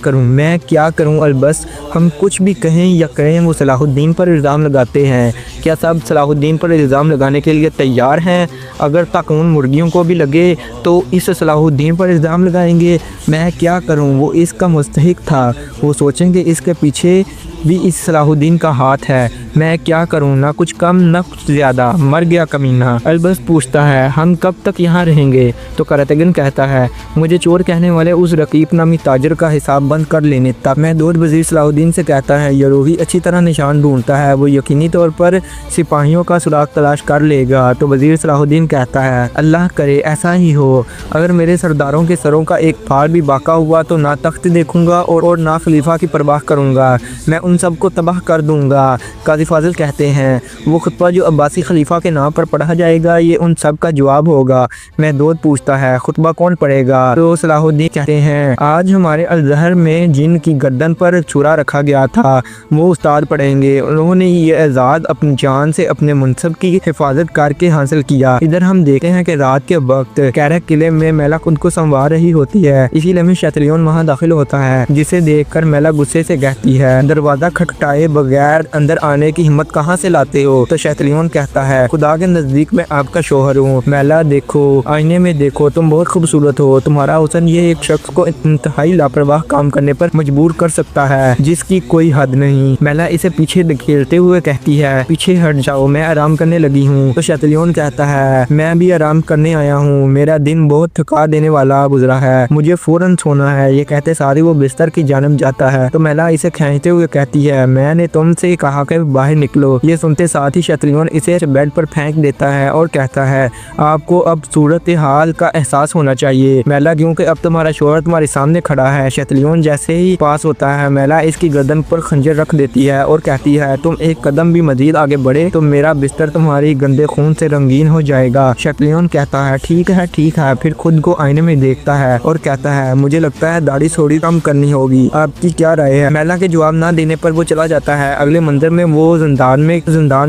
करूं अलबस, हम कुछ भी कहें या करें वो सलाहुद्दीन पर इल्ज़ाम लगाते हैं। क्या सब सलाहुद्दीन पर इल्ज़ाम लगाने के लिए तैयार हैं? अगर तक उन मुर्गियों को भी लगे तो इस सलाहुद्दीन पर इल्ज़ाम लगाएंगे। मैं क्या करूं, वो इसका मुस्तहिक था, वो सोचेंगे इसके पीछे भी इस सलाहुद्दीन का हाथ है। मैं क्या करूँ, ना कुछ कम ना कुछ ज़्यादा, मर गया कमीना। अलबस पूछता है हम कब तक यहाँ रहेंगे? तो करतगन कहता है मुझे चोर कहने वाले उस रकीब नामी ताजर का हिसाब बंद कर लेने तक। महदूद वजीर सलाहुद्दीन से कहता है यरोही अच्छी तरह निशान ढूंढता है, वो यकीनी तौर पर सिपाहियों का सुराग तलाश कर लेगा। तो वजीर सलाहुद्दीन कहता है अल्लाह करे ऐसा ही हो। अगर मेरे सरदारों के सरों का एक फाड़ भी बाका हुआ तो ना तख्त देखूंगा और ना खलीफा की परवाह करूंगा, मैं उन सब को तबाह कर दूंगा। काजी फाजिल कहते हैं वो खुतबा जो अब्बासी खलीफा के नाम पर पढ़ा जाएगा ये उन सब का जवाब होगा। महदूद पूछता है खुतबा कौन पढ़ेगा? तो सलाहुद्दीन कहते हैं आज हमारे अजहर में जिन की गर्दन पर छुरा रखा गया था वो उस्ताद पढ़ेंगे। उन्होंने ये एजाज़ अपनी जान से अपने मुनसब की हिफाजत करके हासिल किया। इधर हम देखते हैं कि रात के वक्त कैरक किले में मेलक उनको संवार रही होती है। इसी लम्हे शतलियोन वहाँ दाखिल होता है, जिसे देखकर मेला गुस्से से कहती है दरवाजा खटखटाए बगैर अंदर आने की हिम्मत कहाँ से लाते हो? तो शतलियोन कहता है खुदा के नजदीक मैं आपका शोहर हूँ। मेला देखो, आईने में देखो, तुम बहुत खूबसूरत हो। तुम्हारा हुस्न ये एक शख्स को इंतहाई लापरवाह काम करने पर मजबूर कर सकता है जिसकी कोई हद नहीं। मेला इसे पीछे धकेलते हुए कहती है पीछे हट जाओ, मैं आराम करने लगी हूँ। तो शतलियोन कहता है मैं भी आराम करने आया हूँ, मेरा दिन बहुत थका देने वाला गुजरा है, मुझे फौरन सोना है। ये कहते सारी वो बिस्तर की जानब जाता है। तो मेला इसे खींचते हुए कहती है मैंने तुमसे कहा कि बाहर निकलो। ये सुनते साथ ही शतलियोन इसे बेड पर फेंक देता है और कहता है आपको अब सूरत हाल का एहसास होना चाहिए मेला, क्योंकि अब तुम्हारा शोहर तुम्हारे सामने खड़ा है। शतलियोन जैसे ही पास होता है मेला इसकी गर्दन पर खंजर रख देती है और कहती है तुम एक कदम भी मजीद आगे बढ़े तो मेरा बिस्तर तुम्हारी गंदे खून से रंगीन हो जाएगा। शतलियोन कहता है ठीक है। फिर खुद को आईने में देखता है और कहता है मुझे लगता है दाढ़ी थोड़ी कम करनी होगी, आपकी क्या राय है? मेला के जवाब ना देने पर वो चला जाता है। अगले मंजर में वो जिंदान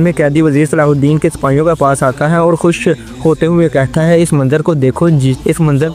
में कैदी वजीर सलाहुद्दीन के सिपाहियों के पास आता है और खुश होते हुए कहता है इस मंजर को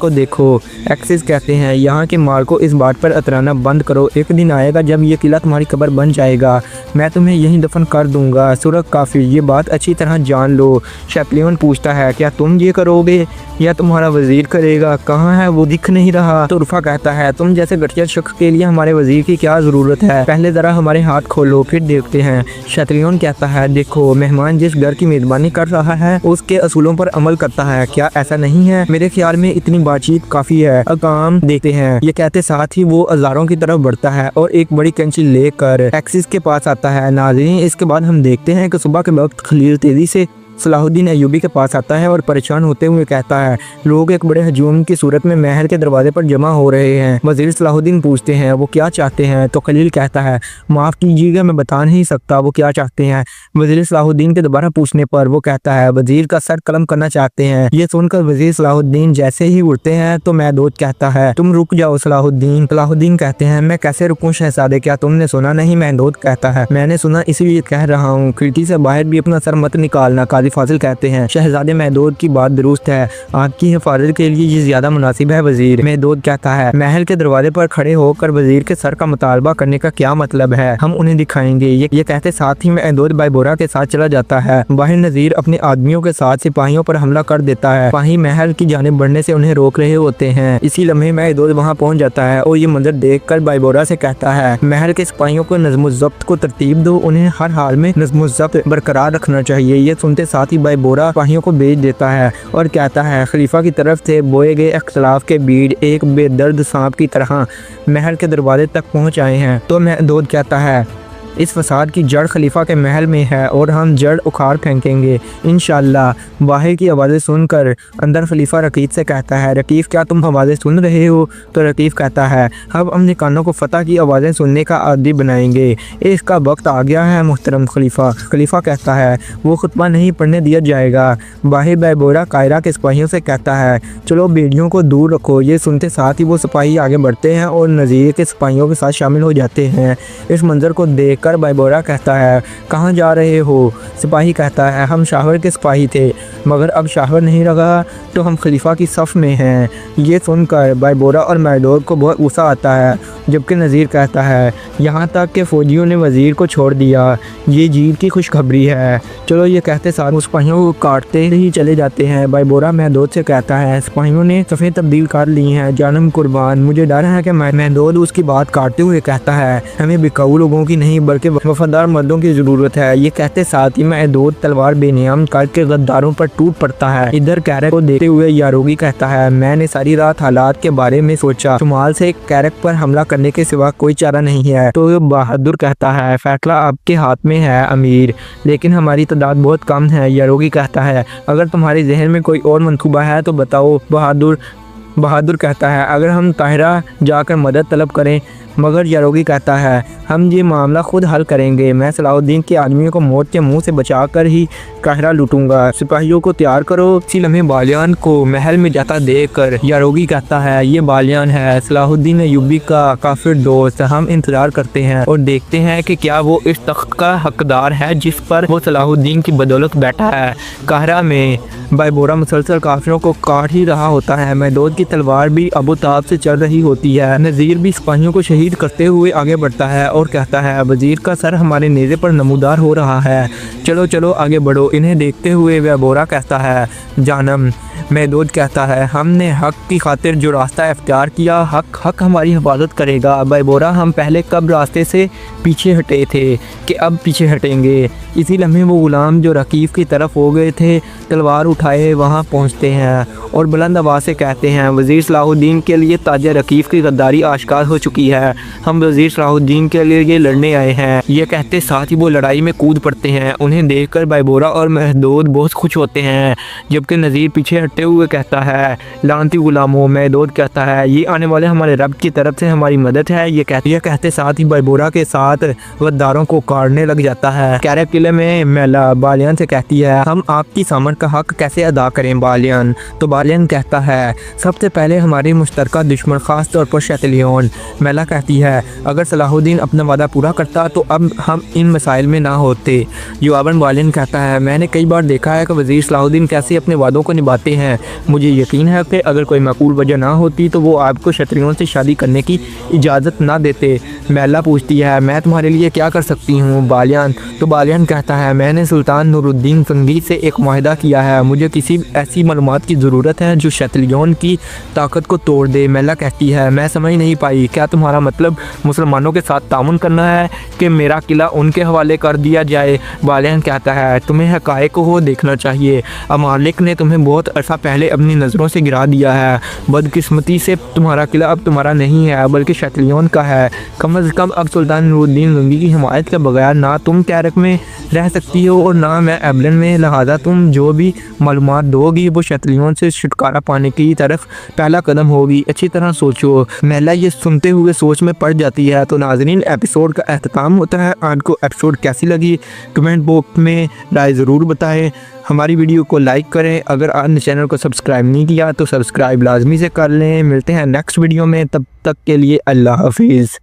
देखो। एक्सिस कहते हैं यहाँ के माल को इस बात पर अतराना बंद करो, एक दिन आएगा जब ये किला तुम्हारी कब्र बन जाएगा, मैं तुम्हें यहीं दफन कर दूंगा। सूरत काफिर ये बात अच्छी तरह जान लो। शैपलियन पूछता है क्या तुम ये करोगे या तुम्हारा वजीर करेगा? कहाँ है वो, दिख नहीं रहा। तो उर्फा कहता है तुम जैसे घटिया शख्स के लिए हमारे वजीर की क्या जरूरत है, पहले जरा हमारे हाथ खोलो फिर देखते हैं। शतलियन कहता है देखो मेहमान जिस घर की मेजबानी कर रहा है उसके असूलों पर अमल करता है, क्या ऐसा नहीं है? मेरे ख्याल में इतनी बातचीत काफी है, काम देखते हैं। ये कहते साथ ही वो अजारों की तरफ बढ़ता है और एक बड़ी कैंची लेकर एक्सिस के पास आता है। नाज़रीन इसके बाद हम देखते हैं कि सुबह के वक्त खलील तेजी से सलाहुद्दीन अय्यूबी के पास आता है और परेशान होते हुए कहता है लोग एक बड़े हजूम की सूरत में महल के दरवाजे पर जमा हो रहे हैं। वजीर सलाहुद्दीन पूछते हैं वो क्या चाहते हैं? तो खलील कहता है माफ़ कीजिएगा मैं बता नहीं सकता वो क्या चाहते हैं। वजीर सलाहुद्दीन के दोबारा पूछने पर वो कहता है वजीर का सर कलम करना चाहते हैं। ये सुनकर वजीर सलाहुद्दीन जैसे ही उठते हैं तो महदूद कहता है तुम रुक जाओ सलाहुद्दीन। सलाहुद्दीन कहते हैं मैं कैसे रुकूं शहजादे, क्या तुमने सुना नहीं? महदूद कहता है मैंने सुना इसलिए कह रहा हूँ, खिड़की से बाहर भी अपना सर मत निकालना। काजी फाजिल कहते हैं शहजादे महदूद की बात दुरुस्त है, आपकी हिफाजत के लिए ये ज्यादा मुनासिब है वजीर। महदूद कहता है महल के दरवाजे पर खड़े होकर वजीर के सर का मुतालबा करने का क्या मतलब है, हम उन्हें दिखाएंगे। ये कहते साथ ही महदूद बायबोरा के साथ चला जाता है। बाहर नजीर अपने आदमियों के साथ सिपाहियों पर हमला कर देता है। सिपाही महल की जानिब बढ़ने से उन्हें रोक रहे होते हैं। इसी लम्हे महदूद वहाँ पहुँच जाता है और ये मंजर देख कर बायबोरा से कहता है महल के सिपाहियों को नज़्म-ओ-ज़ब्त को तरतीब दो, उन्हें हर हाल में नज़्म-ओ-ज़ब्त बरकरार रखना चाहिए। ये सुनते साथ ही बायबोरा सिपाहियों को भेज देता है और कहता है खलीफा की तरफ से बोए गए इख्तलाफ के बीज एक बेदर्द सांप की तरह महल के दरवाजे तक पहुंच आए हैं। तो महदूद कहता है इस फसाद की जड़ खलीफा के महल में है और हम जड़ उखाड़ फेंकेंगे इंशाअल्लाह। बाहर की आवाज़ें सुनकर अंदर खलीफा रकीब से कहता है रकीब क्या तुम आवाज़ें सुन रहे हो? तो रकीब कहता है अब अपने कानों को फतह की आवाज़ें सुनने का आदी बनाएंगे, इसका वक्त आ गया है मुहतरम खलीफा। खलीफा कहता है वो खुतबा नहीं पढ़ने दिया जाएगा। बाहर बायबोरा कायरा के सिपाहियों से कहता है चलो बेड़ियों को दूर रखो। ये सुनते साथ ही वो सिपाही आगे बढ़ते हैं और नज़ीर के सिपाहियों के साथ शामिल हो जाते हैं। इस मंजर को देख कर बायबोरा कहता है कहाँ जा रहे हो? सिपाही कहता है हम शाहवर के सिपाही थे मगर अब शाहवर नहीं रहा तो हम खलीफा की सफ़ में हैं। ये सुनकर बायबोरा और महदूद को बहुत गुस्सा आता है, जबकि नज़ीर कहता है यहाँ तक कि फ़ौजियों ने वज़ीर को छोड़ दिया, ये जीत की खुशखबरी है। चलो ये कहते साथ उस सिपाहियों को काटते ही चले जाते हैं। बायबोरा महदूद से कहता है सिपाहियों ने सफ़ें तब्दील कर ली हैं, जानम कुर्बान मुझे डर है कि महदूद उसकी बात काटते हुए कहता है हमें बिकाऊ लोगों की नहीं बल्कि वफादार मर्दों की जरूरत है। ये कहते साथ ही महदूद तलवार बेनियाम करके गद्दारों पर टूट पड़ता है। इधर कैरक को देखते हुए यारोगी कहता है, मैंने सारी रात हालात के बारे में सोचा, शुमाल से कैरक पर हमला करने के सिवा कोई चारा नहीं है। तो बहादुर कहता है, फैसला आपके हाथ में है अमीर, लेकिन हमारी तादाद बहुत कम है। यारोगी कहता है, अगर तुम्हारे जहन में कोई और मंसूबा है तो बताओ। बहादुर कहता है, अगर हम ताहिरा जाकर मदद तलब करें। मगर यारोगी कहता है, हम ये मामला खुद हल करेंगे। मैं सलाहुद्दीन के आदमियों को मौत के मुंह से बचाकर ही काहिरा लूटूंगा। सिपाहियों को तैयार करो। इसी लम्हे बालियान को महल में जाता देखकर यारोगी कहता है, ये बालियान है, सलाहुद्दीन अय्यूबी का काफिर दोस्त। हम इंतजार करते हैं और देखते हैं कि क्या वो इस तख्त का हकदार है जिस पर वो सलाहुद्दीन की बदौलत बैठा है। काहिरा में बायबोरा मुसलसल काफिरों को काट ही रहा होता है। महदूद की तलवार भी अबू ताब से चल रही होती है। नज़ीर भी सिपाहियों को शहीद करते हुए आगे बढ़ता है और कहता है, वजीर का सर हमारे नेज़े पर नमूदार हो रहा है, चलो चलो आगे बढ़ो। इन्हें देखते हुए बायबोरा कहता है, जानम। महदूद कहता है, हमने हक की खातिर जो रास्ता इख्तियार किया, हक हमारी हिफाजत करेगा। बायबोरा, हम पहले कब रास्ते से पीछे हटे थे कि अब पीछे हटेंगे। इसी लम्हे वो गुलाम जो रकीफ़ की तरफ हो गए थे तलवार उठाए वहाँ पहुँचते हैं और बुलंद आवाज़ से कहते हैं, वज़ीर सलाहुद्दीन के लिए ताजा रकीफ़ की गद्दारी आश्कार हो चुकी है। हम वज़ीर सलाहुद्दीन के लिए ये लड़ने आए हैं। ये कहते साथ ही वो लड़ाई में कूद पड़ते हैं। उन्हें देखकर बायबोरा और महदूद बहुत खुश होते हैं, जबकि नज़ीर पीछे हटते हुए कहता है, लानती गुलामों। महदूद कहता है, ये आने वाले हमारे रब की तरफ से हमारी मदद है। ये कहते साथ ही बायबोरा के साथ गद्दारों को काटने लग जाता है। कैरक किले में मेला बालियान से कहती है, हम आपकी सामर का हक कैसे अदा करें बालियान। तो बालियान कहता है, सबसे पहले हमारे मुश्तरका दुश्मन खास तौर पर शैतलियन। मेला कहती है, अगर सलाहुद्दीन अपना वादा पूरा करता तो अब हम इन मसाइल में ना होते। जवाबन बालियान कहता है, मैंने कई बार देखा है कि वज़ीर सलाहुद्दीन कैसे अपने वादों को निभाते हैं। मुझे यकीन है कि अगर कोई माकूल वजह ना होती तो वो आपको क्षत्रियों से शादी करने की इजाज़त ना देते। मेला पूछती है, मैं तुम्हारे लिए क्या कर सकती हूँ बालियान। तो बालियान कहता है, मैंने सुल्तान नूरुद्दीन संगी से एक मुआहदा किया है। मुझे किसी ऐसी मालूमात की ज़रूरत है जो क्षत्रियों की ताकत को तोड़ दे। मेला कहती है, मैं समझ नहीं पाई, क्या तुम्हारा मतलब मुसलमानों के साथ तामुन करना है कि मेरा किला उनके हवाले कर दिया जाए। बालियान कहता है, तुम्हें हक़ाइक़ को देखना चाहिए। अमालिक ने तुम्हें बहुत अर्सा पहले अपनी नज़रों से गिरा दिया है। बदकिस्मती से तुम्हारा किला अब तुम्हारा नहीं है बल्कि क्षत्रियों का है। कम अज़ कम अब सुल्तान नूरुद्दीन संगी की हिमायत के बगैर ना तुम कैरक में रह सकती हो और ना मैं एबलन में। लिहाजा तुम जो भी मालूमात दोगी वो क्षत्रियों से छुटकारा पाने की तरफ पहला कदम होगी। अच्छी तरह सोचो। महिला ये सुनते हुए सोच में पड़ जाती है। तो नाज़रीन, एपिसोड का अख्ताम होता है। आपको एपिसोड कैसी लगी कमेंट बॉक्स में राय ज़रूर बताएं। हमारी वीडियो को लाइक करें। अगर आपने चैनल को सब्सक्राइब नहीं किया तो सब्सक्राइब लाजमी से कर लें। मिलते हैं नेक्स्ट वीडियो में, तब तक के लिए अल्लाह हाफिज़।